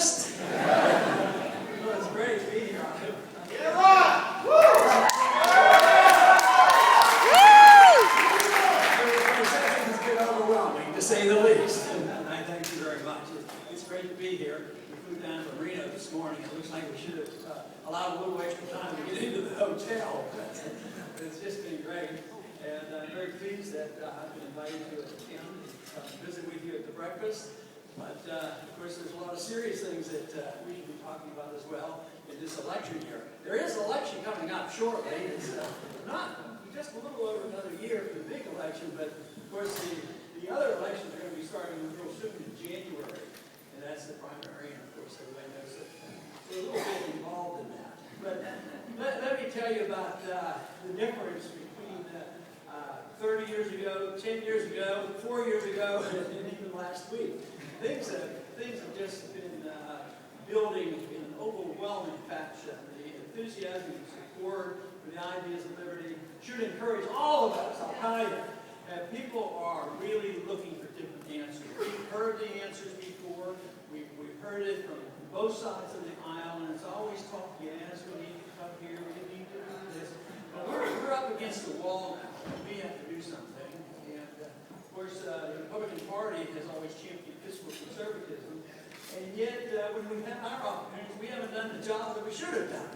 breakfast? Well, it's great to be here. Yeah, right! Woo! It's been overwhelming, to say the least. I thank you very much. It's great to be here. We flew down from Reno this morning. It looks like we should have allowed a little extra time to get into the hotel. It's just been great. And I'm very pleased that I've been invited to attend and visit with you at the breakfast. But, of course, there's a lot of serious things that we should be talking about as well in this election year. There is an election coming up shortly. It's not just a little over another year for the big election, but, of course, the other elections are going to be starting real soon in January. And that's the primary, and, of course, everybody knows that we're a little bit involved in that. But let me tell you about the difference between 30 years ago, 10 years ago, 4 years ago, and even last week. Things have just been building in an overwhelming fashion. The enthusiasm and support for the ideas of liberty should encourage all of us, Al-Qaeda. People are really looking for different answers. We've heard the answers before. We've heard it from both sides of the aisle, and it's always talk, yes, we need to come here, we need to do this. But we're up against the wall now. We have to do something. And, of course, the Republican Party has always championed fiscal conservatism. And yet, when we've had our opportunities, we haven't done the job that we should have done.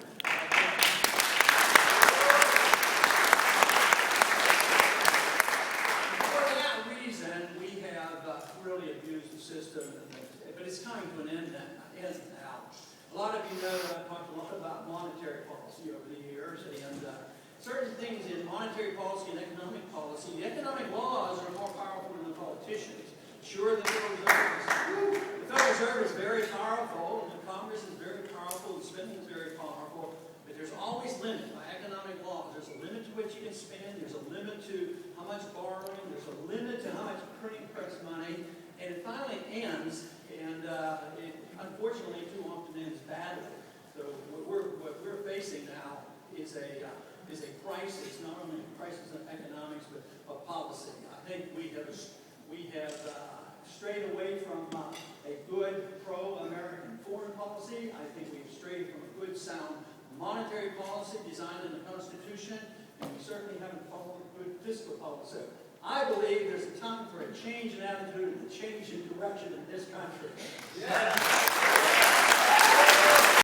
For that reason, we have really abused the system. But it's coming to an end now. A lot of you know that I've talked a lot about monetary policy over the years, and certain things in monetary policy and economic policy, the economic laws are more powerful than the politicians. Sure, the Federal Reserve is very powerful, and the Congress is very powerful, and spending is very powerful, but there's always limit by economic laws. There's a limit to what you can spend, there's a limit to how much borrowing, there's a limit to how much printing press money, and it finally ends, and it unfortunately too often ends badly. So what we're facing now is a crisis, not only a crisis of economics, but of policy. I think we have strayed away from a good pro-American foreign policy. I think we've strayed from a good, sound monetary policy designed in the Constitution, and we certainly haven't followed good fiscal policy. I believe there's a time for a change in attitude and a change in direction in this country. Yeah.